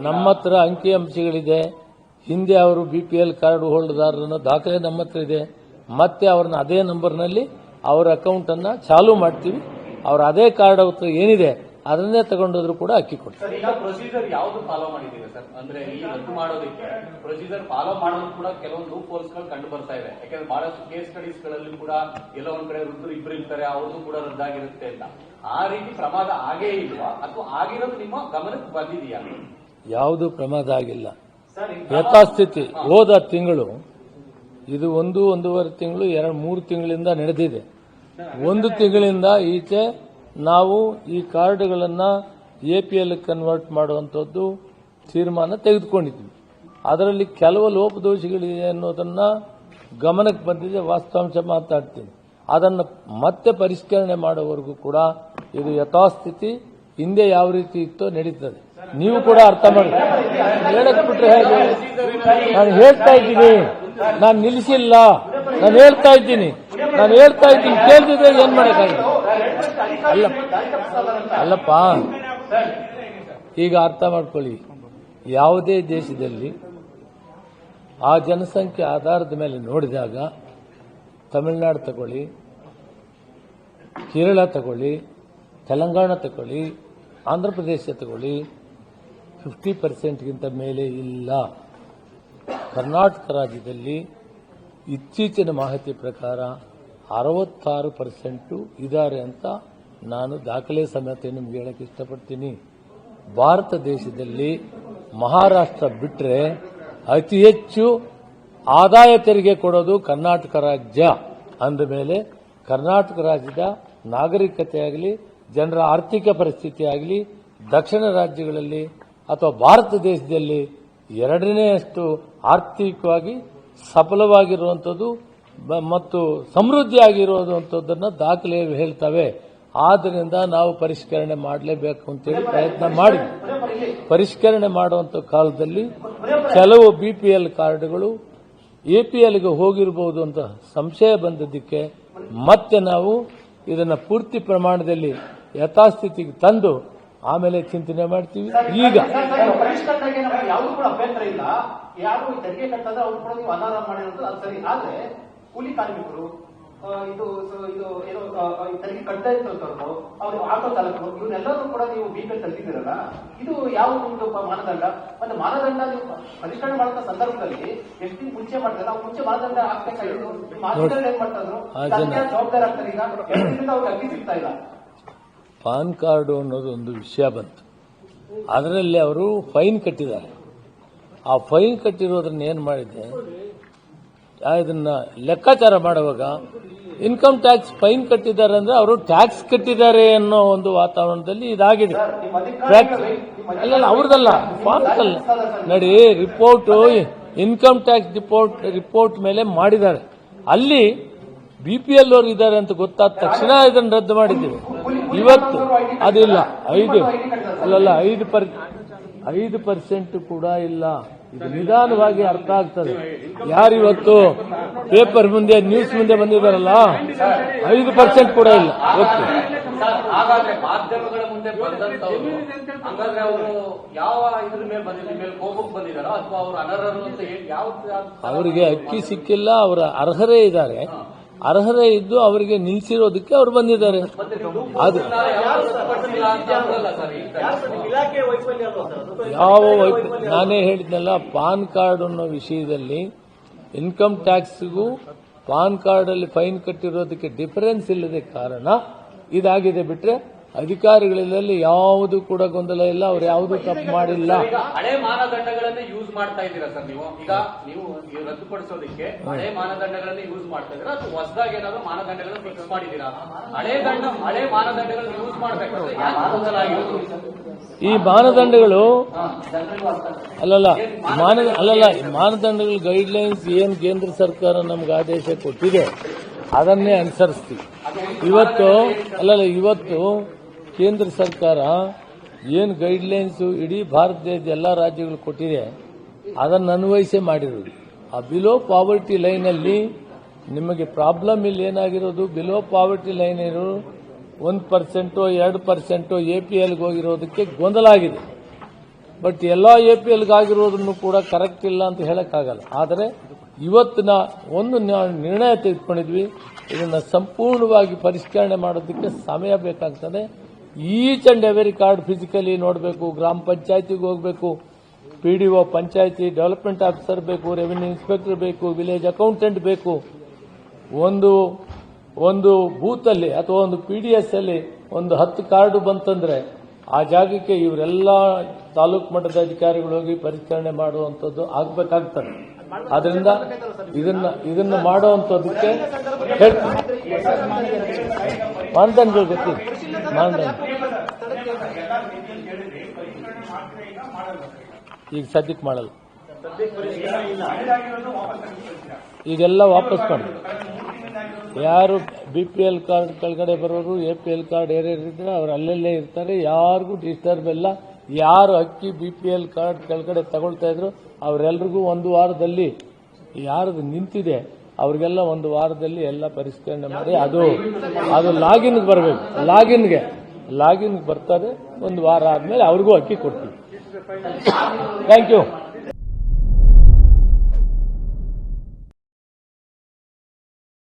ನಮ್ಮ ಹತ್ರ ಅಂಕಿಅಂಶಗಳಿದೆ. ಹಿಂದೆ ಅವರು ಬಿಪಿಎಲ್ ಕಾರ್ಡ್ ಹೋಲ್ಡರ್ನ ದಾಖಲೆ ನಮ್ಮ ಹತ್ರ ಇದೆ. ಮತ್ತೆ ಅವ್ರನ್ನ ಅದೇ ನಂಬರ್ನಲ್ಲಿ ಅವರ ಅಕೌಂಟ್ ಅನ್ನ ಚಾಲೂ ಮಾಡ್ತೀವಿ. ಅವ್ರ ಅದೇ ಕಾರ್ಡ್ ಹತ್ರ ಏನಿದೆ ಅದನ್ನೇ ತಗೊಂಡೋದ್ರು ಕೂಡ ಅಕ್ಕಿ ಕೊಡ್ತಾರೆ. ಈಗ ಪ್ರೊಸೀಜರ್ ಯಾವ್ದು ಫಾಲೋ ಮಾಡಿದ್ದೀವಿ ಸರ್? ಅಂದ್ರೆ ಈ ರದ್ದು ಮಾಡೋದಕ್ಕೆ ಪ್ರೊಸೀಜರ್ ಫಾಲೋ ಮಾಡೋದು ಕೂಡ ಕೆಲವೊಂದು ಲೂಪ್ ಹೋಲ್ಸ್ಗಳು ಕಂಡು ಬರ್ತಾ ಇದೆ. ಯಾಕಂದ್ರೆ ಬಹಳಷ್ಟು ಕೇಸ್ ಸ್ಟಡೀಸ್ ಗಳಲ್ಲಿ ಕೂಡ ಎಲ್ಲೋ ಒಂದ್ ಕಡೆ ವೃದ್ಧರು ಇಬ್ಬರು ಇರ್ತಾರೆ, ಅವ್ರದ್ದು ಕೂಡ ರದ್ದಾಗಿರುತ್ತೆ ಅಂತ. ಆ ರೀತಿ ಪ್ರಮಾದ ಆಗೇ ಇಲ್ವಾ ಅಥವಾ ಆಗಿರೋದು ನಿಮ್ಮ ಗಮನಕ್ಕೆ ಬಂದಿದೆಯಾ? ಯಾವುದು ಪ್ರಮಾದ ಆಗಿಲ್ಲ. ಯಥಾಸ್ಥಿತಿ ಹೋದ ತಿಂಗಳು ಇದು 1-1.5 ತಿಂಗಳು 2-3 ತಿಂಗಳಿಂದ ನಡೆದಿದೆ. 1 ತಿಂಗಳಿಂದ ಈಚೆ ನಾವು ಈ ಕಾರ್ಡ್ಗಳನ್ನು ಎಪಿಎಲ್ ಕನ್ವರ್ಟ್ ಮಾಡುವಂಥದ್ದು ತೀರ್ಮಾನ ತೆಗೆದುಕೊಂಡಿದ್ವಿ. ಅದರಲ್ಲಿ ಕೆಲವು ಲೋಪದೋಷಗಳಿದೆ ಅನ್ನೋದನ್ನ ಗಮನಕ್ಕೆ ಬಂದಿದೆ. ವಾಸ್ತವಾಂಶ ಮಾತಾಡ್ತೀನಿ. ಅದನ್ನು ಮತ್ತೆ ಪರಿಷ್ಕರಣೆ ಮಾಡುವವರೆಗೂ ಕೂಡ ಇದು ಯಥಾಸ್ಥಿತಿ ಹಿಂದೆ ಯಾವ ರೀತಿ ಇತ್ತೋ ನಡೀತದೆ. ನೀವು ಕೂಡ ಅರ್ಥ ಮಾಡಿ ಹೇಳಕ್ ಬಿಟ್ರೆ ಹೇಗೆ? ನಾನು ಹೇಳ್ತಾ ಇದ್ದೀನಿ, ನಾನು ನಿಲ್ಲಿಸಿಲ್ಲ, ನಾನು ಹೇಳ್ತಾ ಇದ್ದೀನಿ ಕೇಳ್ತಿದ್ರೆ ಏನ್ ಮಾಡಕ್ಕಾಗಿದೆ? ಅಲ್ಲಪ್ಪ, ಈಗ ಅರ್ಥ ಮಾಡ್ಕೊಳ್ಳಿ. ಯಾವುದೇ ದೇಶದಲ್ಲಿ ಆ ಜನಸಂಖ್ಯೆ ಆಧಾರದ ಮೇಲೆ ನೋಡಿದಾಗ ತಮಿಳುನಾಡು ತಗೊಳ್ಳಿ, ಕೇರಳ ತಗೊಳ್ಳಿ, ತೆಲಂಗಾಣ ತಗೊಳ್ಳಿ, ಆಂಧ್ರಪ್ರದೇಶ ತಗೊಳ್ಳಿ, 50% ಮೇಲೆ ಇಲ್ಲ. ಕರ್ನಾಟಕ ರಾಜ್ಯದಲ್ಲಿ ಇತ್ತೀಚಿನ ಮಾಹಿತಿ ಪ್ರಕಾರ 66% ಇದ್ದಾರೆ ಅಂತ ನಾನು ದಾಖಲೆ ಸಮೇತ ನಿಮ್ಗೆ ಹೇಳಕ್ಕೆ ಇಷ್ಟಪಡ್ತೀನಿ. ಭಾರತ ದೇಶದಲ್ಲಿ ಮಹಾರಾಷ್ಟ್ರ ಬಿಟ್ಟರೆ ಅತಿ ಹೆಚ್ಚು ಆದಾಯ ತೆರಿಗೆ ಕೊಡೋದು ಕರ್ನಾಟಕ ರಾಜ್ಯ. ಅಂದ ಮೇಲೆ ಕರ್ನಾಟಕ ರಾಜ್ಯದ ನಾಗರಿಕತೆ ಆಗಲಿ, ಜನರ ಆರ್ಥಿಕ ಪರಿಸ್ಥಿತಿ ಆಗಲಿ, ದಕ್ಷಿಣ ರಾಜ್ಯಗಳಲ್ಲಿ ಅಥವಾ ಭಾರತ ದೇಶದಲ್ಲಿ 2ನೇಯಷ್ಟು ಆರ್ಥಿಕವಾಗಿ ಸಫಲವಾಗಿರುವಂಥದ್ದು ಮತ್ತು ಸಮೃದ್ಧಿಯಾಗಿರುವಂಥದ್ದನ್ನು ದಾಖಲೆ ಹೇಳ್ತವೆ. ಆದ್ದರಿಂದ ನಾವು ಪರಿಷ್ಕರಣೆ ಮಾಡಲೇಬೇಕು ಅಂತೇಳಿ ಪ್ರಯತ್ನ ಮಾಡಿದ್ವಿ. ಪರಿಷ್ಕರಣೆ ಮಾಡುವಂಥ ಕಾಲದಲ್ಲಿ ಕೆಲವು ಬಿಪಿಎಲ್ ಕಾರ್ಡ್ಗಳು ಎಪಿಎಲ್ಗೆ ಹೋಗಿರಬಹುದು ಅಂತ ಸಂಶಯ ಬಂದದ್ದಕ್ಕೆ ಮತ್ತೆ ನಾವು ಇದನ್ನು ಪೂರ್ತಿ ಪ್ರಮಾಣದಲ್ಲಿ ಯಥಾಸ್ಥಿತಿಗೆ ತಂದು ಆಮೇಲೆ ಚಿಂತನೆ ಮಾಡ್ತೀವಿ. ಈಗ ಪರಿಷ್ಕರಣೆಗೆ ನಮಗೆ ಯಾವುದು ಕೂಡ ಅಭ್ಯಂತರ ಇಲ್ಲ. ಯಾರು ತೆರಿಗೆ ಕಟ್ಟದ್ರೆ ಅವ್ರು ಕೂಡ ನೀವು ಅನಾರ ಮಾಡಿರೋದು ಅದು ಸರಿ. ಆದ್ರೆ ಕೂಲಿ ಕಾರ್ಮಿಕರು ಇದು ಏನೋ ತೆರಿಗೆ ಕಟ್ಟದೇ ಇರ್ತವ್ರು, ಅವ್ರು ಆಟೋ ಚಾಲಕರು, ಇವನ್ನೆಲ್ಲರೂ ಕೂಡ ನೀವು ಬಿಪಿಎಲ್ ತೆಗೆದಿದ್ದೀರಲ್ಲ, ಇದು ಯಾವ ಒಂದು ಮಾನದಂಡ? ಮತ್ತೆ ಮಾನದಂಡ ನೀವು ಪರಿಷ್ಕರಣೆ ಮಾಡುವಂತ ಸಂದರ್ಭದಲ್ಲಿ ಎಷ್ಟು ದಿನ ಮುಂಚೆ ಮಾಡ್ತಾರೆ? ನಾವು ಮುಂಚೆ ಮಾನದಂಡ ಹಾಕ್ಬೇಕಾಗಿತ್ತು. ಮಾನದಂಡ ಏನ್ ಮಾಡ್ತಾ ಇದ್ರು? ಜವಾಬ್ದಾರಿ ಆಗ್ತಾರೆ. ಈಗ 2 ದಿನದಿಂದ ಅವ್ರಿಗೆ ಅಕ್ಕಿ ಸಿಗ್ತಾ ಇಲ್ಲ. ಪಾನ್ ಕಾರ್ಡು ಅನ್ನೋದು ಒಂದು ವಿಷಯ ಬಂತು. ಅದರಲ್ಲಿ ಅವರು ಫೈನ್ ಕಟ್ಟಿದ್ದಾರೆ. ಆ ಫೈನ್ ಕಟ್ಟಿರೋದನ್ನ ಏನು ಮಾಡಿದೆ, ಇದನ್ನ ಲೆಕ್ಕಾಚಾರ ಮಾಡುವಾಗ ಇನ್ಕಮ್ ಟ್ಯಾಕ್ಸ್ ಫೈನ್ ಕಟ್ಟಿದ್ದಾರೆ ಅಂದ್ರೆ ಅವರು ಟ್ಯಾಕ್ಸ್ ಕಟ್ಟಿದ್ದಾರೆ ಅನ್ನೋ ಒಂದು ವಾತಾವರಣದಲ್ಲಿ ಇದಾಗಿದೆ. ಅಲ್ಲ ಅವ್ರದಲ್ಲ, ಫಾರ್ಮ್ಸಲ್ಲ ನೋಡಿ, ರಿಪೋರ್ಟ್ ಇನ್ಕಮ್ ಟ್ಯಾಕ್ಸ್ ರಿಪೋರ್ಟ್ ಮೇಲೆ ಮಾಡಿದ್ದಾರೆ. ಅಲ್ಲಿ ಬಿಪಿಎಲ್ ಅವರು ಇದ್ದಾರೆ ಅಂತ ಗೊತ್ತಾದ ತಕ್ಷಣ ಇದನ್ನು ರದ್ದು ಮಾಡಿದ್ದೀವಿ. ಇವತ್ತು ಅದಿಲ್ಲ, 5% ಕೂಡ ಇಲ್ಲ. ಇದು ನಿಧಾನವಾಗಿ ಅರ್ಥ ಆಗ್ತದೆ. ಯಾರಿವತ್ತು ಪೇಪರ್ ಮುಂದೆ ನ್ಯೂಸ್ ಮುಂದೆ ಬಂದಿದ್ದಾರಲ್ಲ, 5% ಕೂಡ ಇಲ್ಲ. ಓಕೆ, ಹಾಗಾದ್ರೆ ಮಾಧ್ಯಮಗಳ ಮುಂದೆ ಬಂದಂತವರು ಹಾಗಾದ್ರೆ ಅವರು ಯಾವ ಇದ್ರ ಮೇಲೆ ಬಂದಿದ್ದಾರೆ? ಕೋಪಕ್ಕೆ ಬಂದಿದ್ದಾರೋ ಅಥವಾ ಅವರು ಅನರ್ಹರು ಅಂತ ಹೇಳಿ ಅವರಿಗೆ ಅಕ್ಕಿ ಸಿಕ್ಕಿಲ್ಲ, ಅವರ ಅರ್ಹರೇ ಇದ್ದಾರೆ. ಅರ್ಹರೇ ಇದ್ದು ಅವರಿಗೆ ನಿಲ್ಲಿಸಿರೋದಕ್ಕೆ ಅವರು ಬಂದಿದ್ದಾರೆ. ಅದು ನಾನೇ ಹೇಳಿದ್ನಲ್ಲ, ಪಾನ್ ಕಾರ್ಡ್ ಅನ್ನೋ ವಿಷಯದಲ್ಲಿ ಇನ್ಕಮ್ ಟ್ಯಾಕ್ಸ್ಗೂ ಪಾನ್ ಕಾರ್ಡ್ ಅಲ್ಲಿ ಫೈನ್ ಕಟ್ಟಿರೋದಕ್ಕೆ ಡಿಫರೆನ್ಸ್ ಇಲ್ಲದೆ ಕಾರಣ ಇದಾಗಿದೆ. ಬಿಟ್ರೆ ಅಧಿಕಾರಿಗಳಲ್ಲಿ ಯಾವುದು ಕೂಡ ಗೊಂದಲ ಇಲ್ಲ, ಅವ್ರು ಯಾವುದು ತಪ್ಪು ಮಾಡಿಲ್ಲ. ಹಳೆ ಮಾನದಂಡಗಳನ್ನೇ ಯೂಸ್ ಮಾಡ್ತಾ ಇದ್ದೀರಾ ಸರ್ ನೀವು? ಈಗ ನೀವು ರದ್ದುಪಡಿಸೋದಕ್ಕೆ ಹಳೆ ಮಾನದಂಡಗಳನ್ನೇ ಯೂಸ್ ಮಾಡ್ತಾ ಇದ್ದೀರಾ ಅಥವಾ ಹೊಸದಾಗಿ ಏನಾದ್ರು ಮಾನದಂಡಗಳನ್ನು ಫಿಕ್ಸ್ ಮಾಡಿದ್ದೀರಾ? ಹಳೆ ಮಾನದಂಡಗಳನ್ನು ಯೂಸ್ ಮಾಡಬೇಕಾದ್ರೆ ಯಾಕೆ ಗೊಂದಲ ಆಗಿರೋದು? ಈ ಮಾನದಂಡಗಳು ಮಾನದಂಡಗಳು ಗೈಡ್ಲೈನ್ಸ್ ಏನ್ ಕೇಂದ್ರ ಸರ್ಕಾರ ನಮ್ಗೆ ಆದೇಶ ಕೊಟ್ಟಿದೆ ಅದನ್ನೇ ಅನುಸರಿಸ್ತೀವಿ. ಇವತ್ತು ಕೇಂದ್ರ ಸರ್ಕಾರ ಏನು ಗೈಡ್ಲೈನ್ಸ್ ಇಡೀ ಭಾರತ ದೇಶದ ಎಲ್ಲ ರಾಜ್ಯಗಳು ಕೊಟ್ಟಿದೆ ಅದನ್ನು ಅನ್ವಯಿಸೇ ಮಾಡಿರೋದು. ಆ ಬಿಲೋ ಪಾವರ್ಟಿ ಲೈನಲ್ಲಿ ನಿಮಗೆ ಪ್ರಾಬ್ಲಮ್ ಇಲ್ಲಿ ಏನಾಗಿರೋದು, ಬಿಲೋ ಪಾವರ್ಟಿ ಲೈನ್ ಇರೋದು 1%, 2% ಎಪಿಎಲ್ಗೆ ಹೋಗಿರೋದಕ್ಕೆ ಗೊಂದಲ ಆಗಿದೆ. ಬಟ್ ಎಲ್ಲ APLಗಾಗಿರೋದನ್ನು ಕೂಡ ಕರೆಕ್ಟ್ ಇಲ್ಲ ಅಂತ ಹೇಳಕ್ಕಾಗಲ್ಲ. ಆದರೆ ಇವತ್ತಿನ ಒಂದು ನಿರ್ಣಯ ತೆಗೆದುಕೊಂಡಿದ್ವಿ, ಇದನ್ನು ಸಂಪೂರ್ಣವಾಗಿ ಪರಿಷ್ಕರಣೆ ಮಾಡೋದಕ್ಕೆ ಸಮಯ ಬೇಕಾಗ್ತದೆ. Each and every card physically ನೋಡಬೇಕು, ಗ್ರಾಮ ಪಂಚಾಯತಿಗೆ ಹೋಗಬೇಕು, PDO ಪಂಚಾಯತಿ ಡೆವಲಪ್ಮೆಂಟ್ ಆಫೀಸರ್ ಬೇಕು, ರೆವಿನ್ಯೂ ಇನ್ಸ್ಪೆಕ್ಟರ್ ಬೇಕು, ವಿಲೇಜ್ ಅಕೌಂಟೆಂಟ್ ಬೇಕು. ಒಂದು ಬೂತಲ್ಲಿ ಅಥವಾ ಒಂದು PDS ಅಲ್ಲಿ ಒಂದು 10 ಕಾರ್ಡು ಬಂತಂದ್ರೆ ಆ ಜಾಗಕ್ಕೆ ಇವರೆಲ್ಲ ತಾಲೂಕು ಮಟ್ಟದ ಅಧಿಕಾರಿಗಳು ಹೋಗಿ ಪರಿಷ್ಕರಣೆ ಮಾಡುವಂಥದ್ದು ಆಗಬೇಕಾಗ್ತದೆ. ಆದ್ರಿಂದ ಇದನ್ನ ಮಾಡುವಂಥದ್ದಕ್ಕೆ ಮಾನದಂಡಗಳು ಗೊತ್ತಿದೆ. ಮಾನದಂಡ ಈಗ ಸದ್ಯಕ್ಕೆ ಮಾಡಲ್ಲ, ಈಗೆಲ್ಲ ವಾಪಸ್ ಮಾಡಿ. ಯಾರು BPL ಕಾರ್ಡ್ ಕೆಳಗಡೆ ಬರೋರು, APL ಕಾರ್ಡ್ ಯಾರ್ಯಾರಿದ್ರೆ ಅವ್ರು ಅಲ್ಲಲ್ಲೇ ಇರ್ತಾರೆ, ಯಾರಿಗೂ ಡಿಸ್ಟರ್ಬ್ ಇಲ್ಲ. ಯಾರು ಅಕ್ಕಿ BPL ಕಾರ್ಡ್ ಕೆಳಗಡೆ ತಗೊಳ್ತಾ ಇದ್ರು ಅವರೆಲ್ಲರಿಗೂ ಒಂದು ವಾರದಲ್ಲಿ, ಯಾರದು ನಿಂತಿದೆ ಅವ್ರಿಗೆಲ್ಲ ಒಂದು ವಾರದಲ್ಲಿ ಎಲ್ಲ ಪರಿಷ್ಕರಣೆ ಮಾಡಿ ಅದು ಲಾಗಿನ್ಗೆ ಬರಬೇಕು. ಲಾಗಿನ್ಗೆ ಬರ್ತದೆ. ಒಂದು ವಾರ ಆದ್ಮೇಲೆ ಅವ್ರಿಗೂ ಅಕ್ಕಿ ಕೊಡ್ತೀವಿ. Thank you.